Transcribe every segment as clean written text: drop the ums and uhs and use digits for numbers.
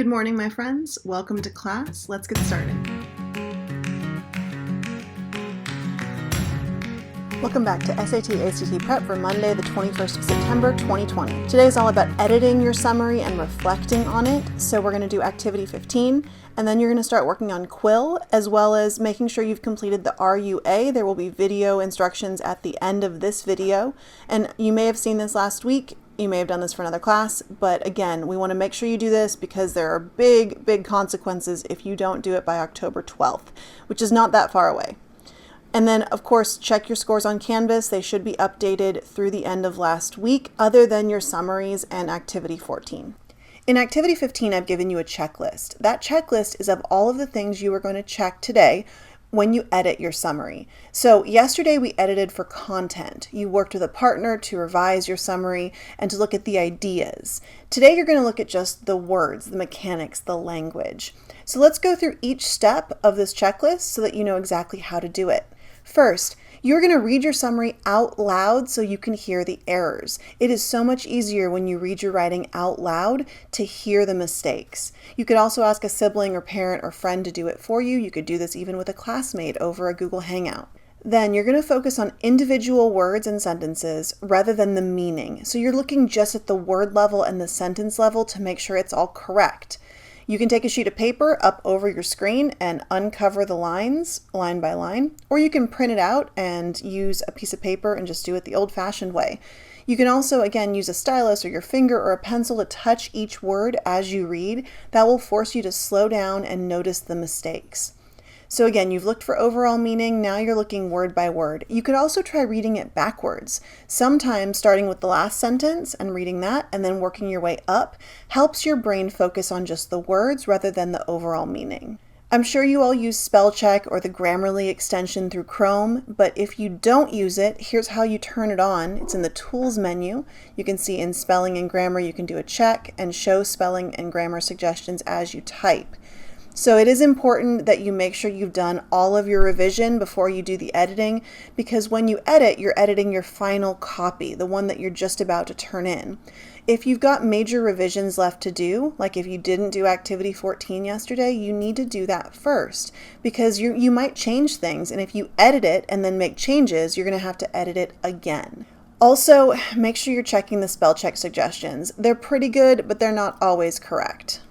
Good morning, my friends. Welcome to class. Let's get started. Welcome back to SAT/ACT Prep for Monday, the 21st of September, 2020. Today is all about editing your summary and reflecting on it. So we're going to do activity 15, and then you're going to start working on Quill, as well as making sure you've completed the RUA. There will be video instructions at the end of this video, and you may have seen this last week. You may have done this for another class, but again, we want to make sure you do this because there are big consequences if you don't do it by October 12th, which is not that far away. And then, of course, check your scores on Canvas. They should be updated through the end of last week, other than your summaries and activity 14. In activity 15, I've given you a checklist. That checklist is of all of the things you are going to check today when you edit your summary. So yesterday we edited for content. You worked with a partner to revise your summary and to look at the ideas. Today you're going to look at just the words, the mechanics, the language. So let's go through each step of this checklist so that you know exactly how to do it. First, you're going to read your summary out loud so you can hear the errors. It is so much easier when you read your writing out loud to hear the mistakes. You could also ask a sibling or parent or friend to do it for you. You could do this even with a classmate over a Google Hangout. Then you're going to focus on individual words and sentences rather than the meaning. So you're looking just at the word level and the sentence level to make sure it's all correct. You can take a sheet of paper up over your screen and uncover the lines line by line, or you can print it out and use a piece of paper and just do it the old-fashioned way. You can also, again, use a stylus or your finger or a pencil to touch each word as you read. That will force you to slow down and notice the mistakes. So again, you've looked for overall meaning, now you're looking word by word. You could also try reading it backwards. Sometimes starting with the last sentence and reading that and then working your way up helps your brain focus on just the words rather than the overall meaning. I'm sure you all use spell check or the Grammarly extension through Chrome, but if you don't use it, here's how you turn it on. It's in the Tools menu. You can see in Spelling and Grammar you can do a check and show spelling and grammar suggestions as you type. So it is important that you make sure you've done all of your revision before you do the editing, because when you edit, you're editing your final copy, the one that you're just about to turn in. If you've got major revisions left to do, like if you didn't do activity 14 yesterday, you need to do that first, because you might change things, and if you edit it and then make changes, you're going to have to edit it again. Also, make sure you're checking the spell check suggestions. They're pretty good, but they're not always correct.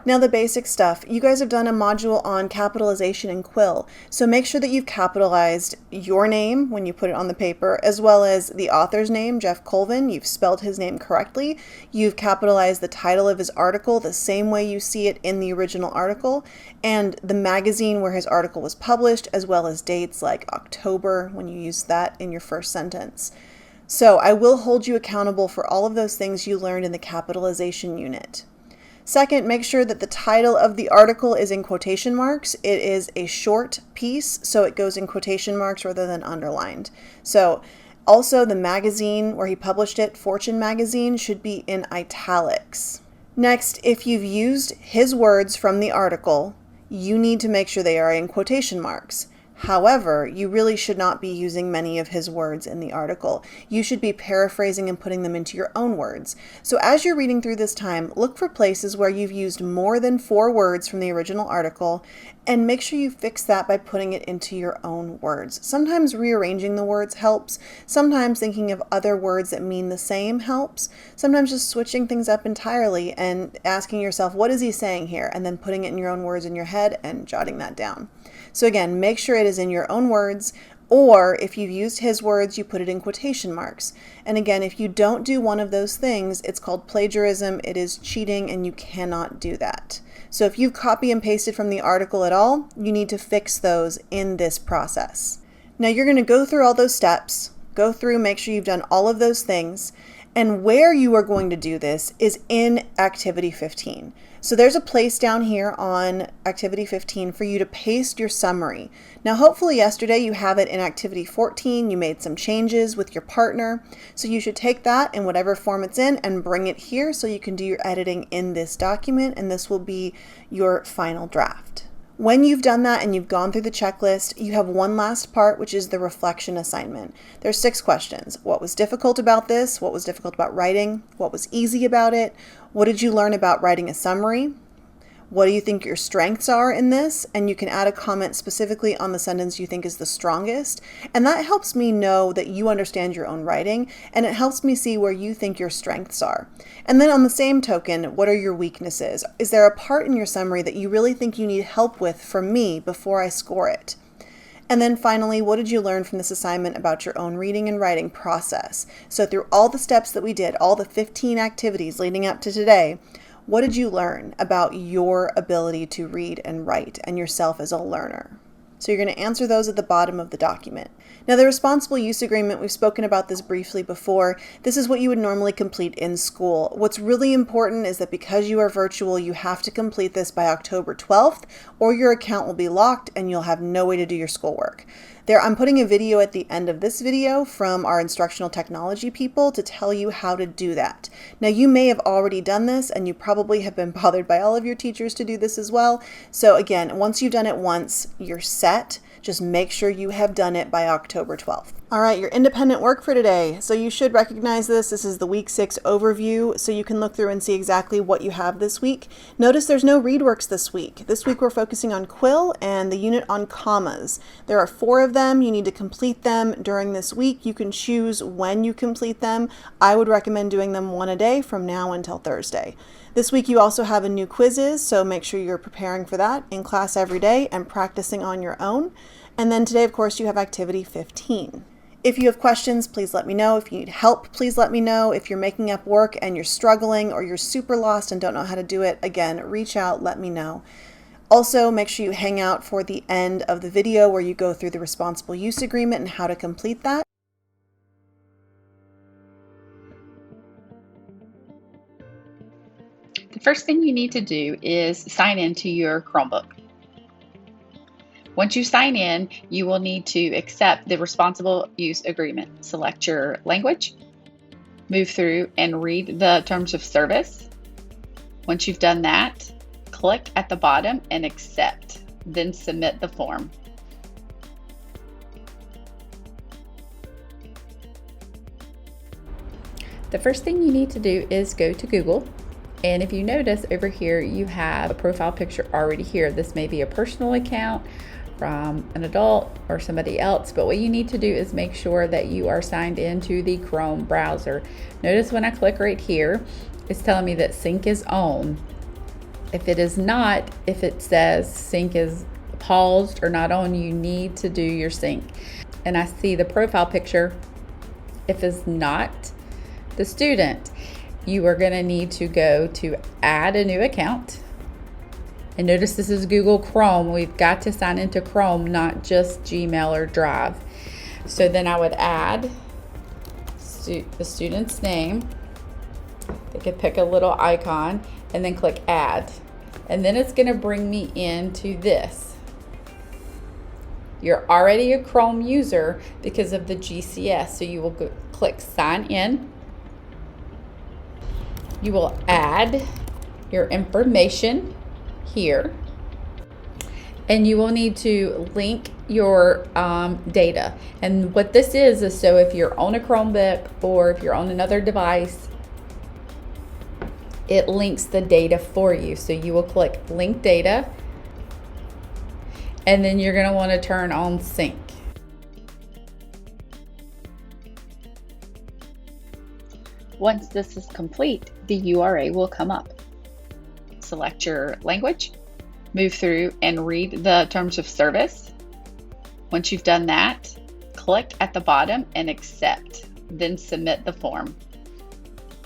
Now the basic stuff. You guys have done a module on capitalization in Quill, so make sure that you've capitalized your name when you put it on the paper, as well as the author's name, Jeff Colvin. You've spelled his name correctly. You've capitalized the title of his article the same way you see it in the original article, and the magazine where his article was published, as well as dates like October when you use that in your first sentence. So I will hold you accountable for all of those things you learned in the capitalization unit. Second, make sure that the title of the article is in quotation marks. It is a short piece, so it goes in quotation marks rather than underlined. So also the magazine where he published it, Fortune magazine, should be in italics. Next, if you've used his words from the article, you need to make sure they are in quotation marks. However, you really should not be using many of his words in the article. You should be paraphrasing and putting them into your own words. So as you're reading through this time, look for places where you've used more than 4 words from the original article, and make sure you fix that by putting it into your own words. Sometimes rearranging the words helps. Sometimes thinking of other words that mean the same helps. Sometimes just switching things up entirely and asking yourself, what is he saying here? And then putting it in your own words in your head and jotting that down. So again, make sure it is in your own words, or if you've used his words, you put it in quotation marks. And again, if you don't do one of those things, it's called plagiarism, it is cheating, and you cannot do that. So if you've copy and pasted from the article at all, you need to fix those in this process. Now you're going to go through all those steps, make sure you've done all of those things, and where you are going to do this is in activity 15. So there's a place down here on activity 15 for you to paste your summary. Now hopefully yesterday you have it in activity 14, you made some changes with your partner, so you should take that in whatever form it's in and bring it here so you can do your editing in this document, and this will be your final draft. When you've done that and you've gone through the checklist, you have one last part, which is the reflection assignment. There's 6 questions. What was difficult about this? What was difficult about writing? What was easy about it? What did you learn about writing a summary? What do you think your strengths are in this? And you can add a comment specifically on the sentence you think is the strongest. And that helps me know that you understand your own writing, and it helps me see where you think your strengths are. And then on the same token, what are your weaknesses? Is there a part in your summary that you really think you need help with from me before I score it? And then finally, what did you learn from this assignment about your own reading and writing process? So through all the steps that we did, all the 15 activities leading up to today, what did you learn about your ability to read and write and yourself as a learner? So you're going to answer those at the bottom of the document. Now, the responsible use agreement, we've spoken about this briefly before. This is what you would normally complete in school. What's really important is that because you are virtual, you have to complete this by October 12th, or your account will be locked and you'll have no way to do your schoolwork. I'm putting a video at the end of this video from our instructional technology people to tell you how to do that. Now, you may have already done this, and you probably have been bothered by all of your teachers to do this as well. So again, once you've done it once, you're set. Just make sure you have done it by October 12th. All right, your independent work for today. So you should recognize this. This is the week 6 overview, so you can look through and see exactly what you have this week. Notice there's no ReadWorks this week. This week we're focusing on Quill and the unit on commas. There are 4 of them. You need to complete them during this week. You can choose when you complete them. I would recommend doing them 1 a day from now until Thursday. This week you also have a new quizzes, so make sure you're preparing for that in class every day and practicing on your own. And then today, of course, you have activity 15. If you have questions, please let me know. If you need help, please let me know. If you're making up work and you're struggling or you're super lost and don't know how to do it, again, reach out, let me know. Also, make sure you hang out for the end of the video where you go through the responsible use agreement and how to complete that. The first thing you need to do is sign into your Chromebook. Once you sign in, you will need to accept the responsible use agreement. Select your language, move through and read the terms of service. Once you've done that, click at the bottom and accept, then submit the form. The first thing you need to do is go to Google. And if you notice over here, you have a profile picture already here. This may be a personal account from an adult or somebody else, but what you need to do is make sure that you are signed into the Chrome browser. Notice when I click right here, it's telling me that sync is on. If it is not, if it says sync is paused or not on, you need to do your sync. And I see the profile picture. If it's not the student, you are going to need to go to add a new account. And notice this is Google Chrome. We've got to sign into Chrome, not just Gmail or Drive. So then I would add the student's name. They could pick a little icon and then click add. And then it's going to bring me into this. You're already a Chrome user because of the GCS. So you will click sign in. You will add your information here, and you will need to link your data. And what this is so if you're on a Chromebook or if you're on another device, it links the data for you. So you will click link data, and then you're going to want to turn on sync. Once this is complete, the URA will come up. Select your language, move through and read the terms of service. Once you've done that, click at the bottom and accept, then submit the form.